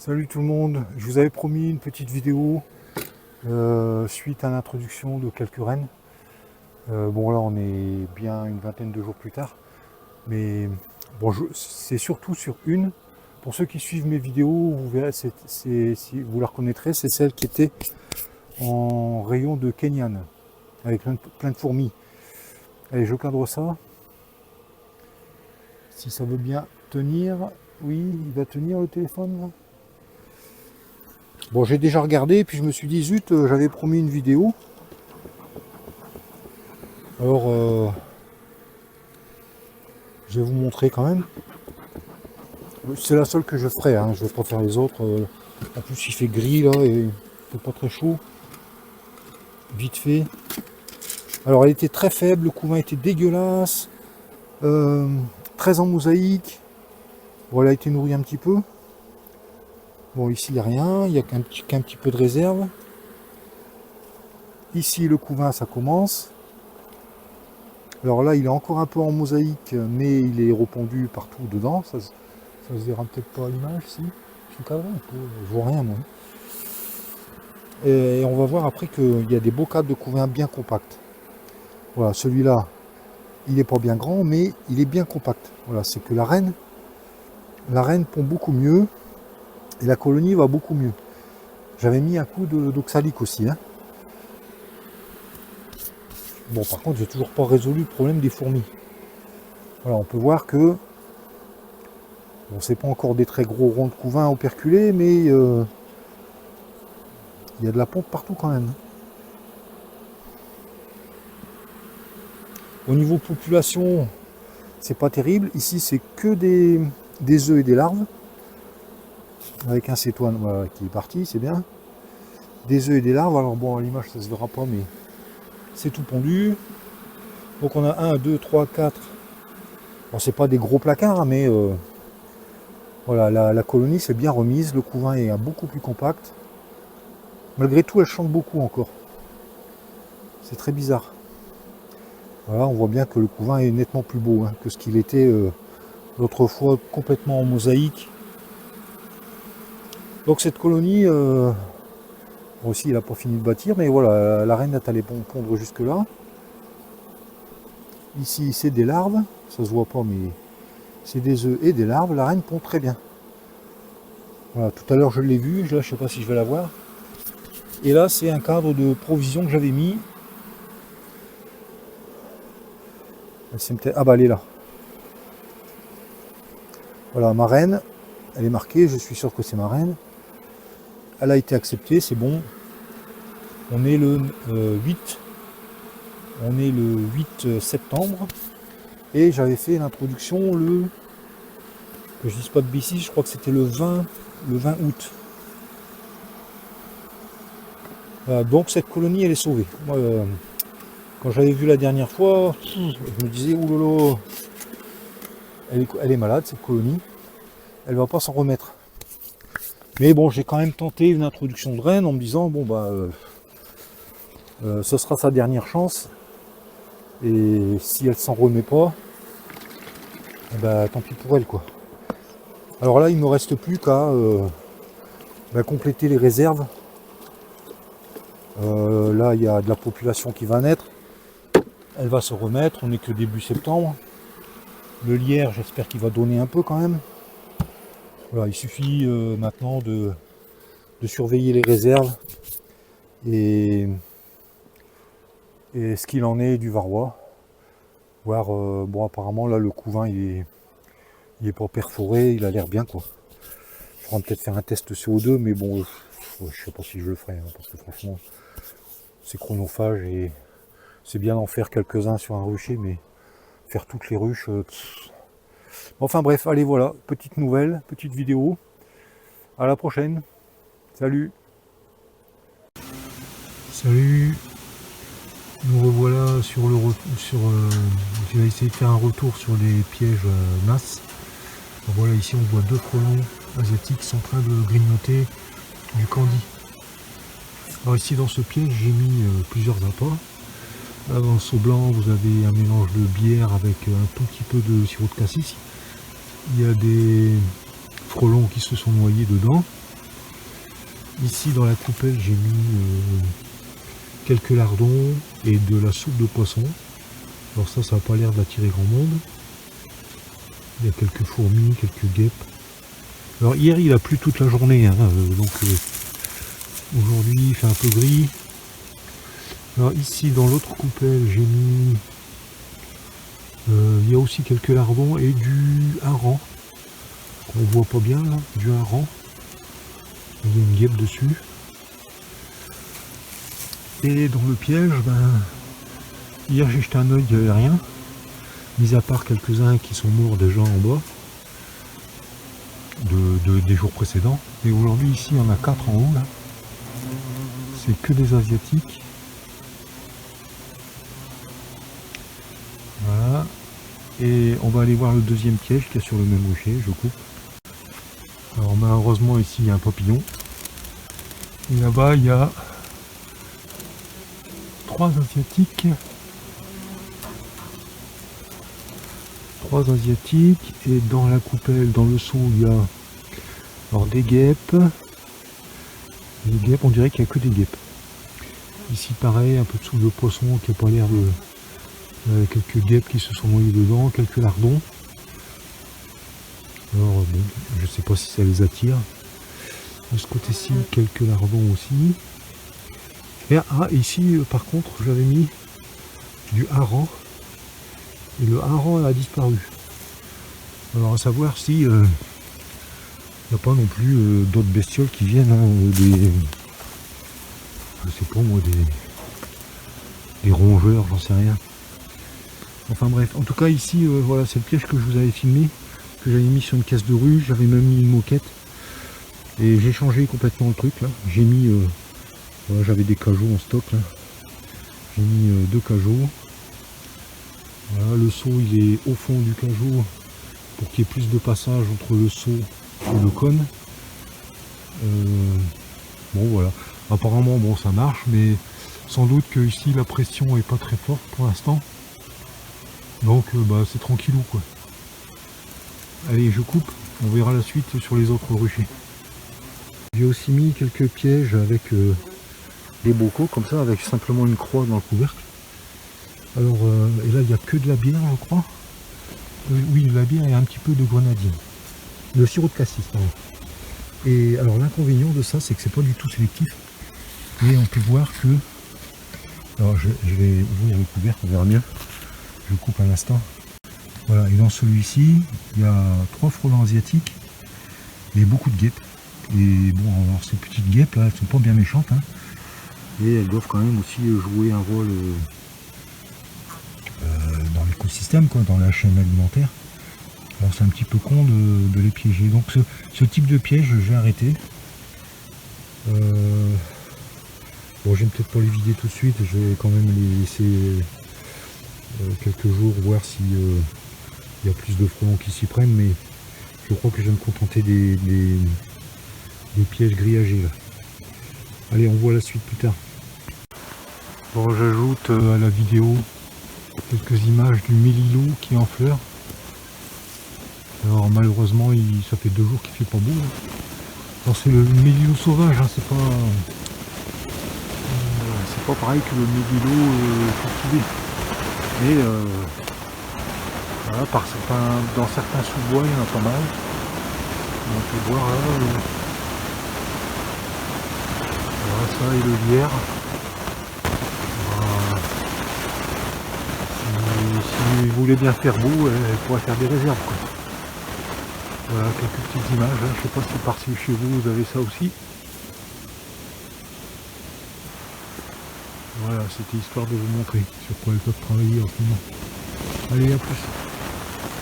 Salut tout le monde, je vous avais promis une petite vidéo suite à l'introduction de quelques rennes. Bon là on est bien une vingtaine de jours plus tard, mais bon, c'est surtout sur une. Pour ceux qui suivent mes vidéos, vous verrez, si vous la reconnaîtrez, c'est celle qui était en rayon de Kenyan, avec plein de fourmis. Allez, je cadre ça. Si ça veut bien tenir, oui, il va tenir le téléphone là. Bon, j'ai déjà regardé, puis je me suis dit, zut, j'avais promis une vidéo. Alors, je vais vous montrer quand même. C'est la seule que je ferai, hein. Je vais pas faire les autres. En plus, il fait gris là, et il fait pas très chaud. Vite fait. Alors, elle était très faible, le couvain était dégueulasse. Très en mosaïque. Bon, elle a été nourrie un petit peu. Bon, ici, il n'y a rien, il n'y a qu'un petit peu de réserve. Ici, le couvain, ça commence. Alors là, il est encore un peu en mosaïque, mais il est repondu partout dedans. Ça se verra peut-être pas à l'image, si. Je suis cadré un peu, je vois rien, moi. Et on va voir après qu'il y a des beaux cadres de couvain bien compacts. Voilà, celui-là, il n'est pas bien grand, mais il est bien compact. Voilà, c'est que la reine pond beaucoup mieux, et la colonie va beaucoup mieux. J'avais mis un coup d'oxalique aussi, hein. Bon, par contre, j'ai toujours pas résolu le problème des fourmis. Voilà, on peut voir que bon, c'est pas encore des très gros ronds de couvain operculés, mais il y a de la pompe partout quand même. Au niveau population, c'est pas terrible. Ici, c'est que des œufs et des larves. Avec un cétoine, voilà, qui est parti, c'est bien. Des œufs et des larves. Alors bon, à l'image, ça se verra pas, mais c'est tout pondu. Donc on a 1, 2, 3, 4. Bon, c'est pas des gros placards, hein, mais voilà, la colonie s'est bien remise. Le couvain est beaucoup plus compact. Malgré tout, elle chante beaucoup encore. C'est très bizarre. Voilà, on voit bien que le couvain est nettement plus beau, hein, que ce qu'il était l'autre fois, complètement en mosaïque. Donc cette colonie, aussi il n'a pas fini de bâtir, mais voilà, la reine est allée pondre jusque là. Ici c'est des larves, ça se voit pas, mais c'est des œufs et des larves. La reine pond très bien. Voilà, tout à l'heure je l'ai vu, là je sais pas si je vais la voir. Et là c'est un cadre de provision que j'avais mis. Ah bah elle est là. Voilà, ma reine, elle est marquée, je suis sûr que c'est ma reine. Elle a été acceptée, c'est bon. On est le 8. On est le 8 septembre. Et j'avais fait l'introduction que je dise pas de bêtises, je crois que c'était le 20 août. Voilà, donc cette colonie elle est sauvée. Moi, quand j'avais vu la dernière fois, je me disais oulolo, elle est malade cette colonie, elle va pas s'en remettre. Mais bon, j'ai quand même tenté une introduction de reine en me disant bon bah ce sera sa dernière chance. Et si elle s'en remet pas, eh ben, tant pis pour elle quoi. Alors là il me reste plus qu'à compléter les réserves. Là il y a de la population qui va naître. Elle va se remettre, on n'est que début septembre. Le lierre, j'espère qu'il va donner un peu quand même. Voilà, il suffit maintenant de surveiller les réserves et ce qu'il en est du varroa. Voir, bon apparemment là le couvain il est pas perforé, il a l'air bien quoi. Il faudra peut-être faire un test CO2, mais bon, je sais pas si je le ferai, hein, parce que franchement c'est chronophage et c'est bien d'en faire quelques-uns sur un rucher, mais faire toutes les ruches. Enfin bref, allez voilà, petite nouvelle, petite vidéo. À la prochaine. Salut. Salut. Nous revoilà sur le je vais essayer de faire un retour sur les pièges NAS. Voilà, ici on voit deux frelons asiatiques qui sont en train de grignoter du candy. Alors ici dans ce piège j'ai mis plusieurs appâts. Là dans le seau blanc vous avez un mélange de bière avec un tout petit peu de sirop de cassis. Il y a des frelons qui se sont noyés dedans. Ici dans la coupelle j'ai mis quelques lardons et de la soupe de poisson. Alors ça n'a pas l'air d'attirer grand monde. Il y a quelques fourmis, quelques guêpes. Alors hier il a plu toute la journée, hein, donc aujourd'hui il fait un peu gris. Alors ici dans l'autre coupelle j'ai mis il y a aussi quelques lardons et du hareng. On voit pas bien là, du hareng. Il y a une guêpe dessus. Et dans le piège, hier j'ai jeté un œil, il n'y avait rien. Mis à part quelques-uns qui sont morts déjà en bas des jours précédents. Et aujourd'hui ici il y en a 4 en haut là. C'est que des asiatiques. Voilà. Et on va aller voir le deuxième piège qui est sur le même rocher, je coupe. Alors malheureusement ici il y a un papillon. Et là-bas il y a 3 asiatiques. 3 asiatiques. Et dans la coupelle, dans le seau, il y a alors des guêpes. Des guêpes, on dirait qu'il n'y a que des guêpes. Ici pareil, un peu de soupe de poisson qui n'a pas l'air de... quelques guêpes qui se sont noyées dedans, quelques lardons. Alors bon, je sais pas si ça les attire. De ce côté-ci, quelques lardons aussi. Et ici par contre j'avais mis du hareng. Et le hareng a disparu. Alors à savoir si il n'y a pas non plus d'autres bestioles qui viennent, je sais pas moi, des rongeurs, j'en sais rien. Enfin bref, en tout cas ici, voilà, c'est le piège que je vous avais filmé, que j'avais mis sur une caisse de rue, j'avais même mis une moquette. Et j'ai changé complètement le truc là. J'ai mis, voilà, j'avais des cajots en stock là. J'ai mis 2 cajots. Voilà, le seau il est au fond du cajot pour qu'il y ait plus de passage entre le seau et le cône. Bon voilà, apparemment bon ça marche, mais sans doute que ici la pression est pas très forte pour l'instant. Donc c'est tranquillou quoi. Allez, je coupe, on verra la suite sur les autres ruchers. J'ai aussi mis quelques pièges avec des bocaux comme ça, avec simplement une croix dans le couvercle. Alors, et là il n'y a que de la bière je crois. Oui, de la bière et un petit peu de grenadine. Le sirop de cassis, pardon. Et alors l'inconvénient de ça, c'est que c'est pas du tout sélectif. Et on peut voir que... Alors je vais ouvrir le couvercle, on verra mieux. Je coupe un instant. Voilà, et dans celui-ci, il y a 3 frelons asiatiques et beaucoup de guêpes. Et bon, alors ces petites guêpes là, elles sont pas bien méchantes, hein, et elles doivent quand même aussi jouer un rôle dans l'écosystème, quoi, dans la chaîne alimentaire. Alors c'est un petit peu con de les piéger. Donc ce type de piège, j'ai arrêté. Bon, j'aime peut-être pas les vider tout de suite, je vais quand même les laisser quelques jours, voir si il y a plus de frelons qui s'y prennent, mais je crois que je vais me contenter des pièges grillagés là. Allez, on voit la suite plus tard. Bon, j'ajoute à la vidéo quelques images du mélilot qui est en fleurs. Alors malheureusement ça fait 2 jours qu'il fait pas beau. Alors c'est le mélilot sauvage, hein, c'est pas pareil que le mélilot cultivé. Mais voilà, dans certains sous-bois il y en a pas mal. On peut voir là, voilà, ça et le lierre. Voilà. Si vous voulez bien faire beau, elle pourrait faire des réserves, quoi. Voilà, quelques petites images, hein. Je sais pas si par chez vous avez ça aussi. Voilà, c'était histoire de vous montrer sur quoi elles peuvent travailler en ce moment. Allez, à plus.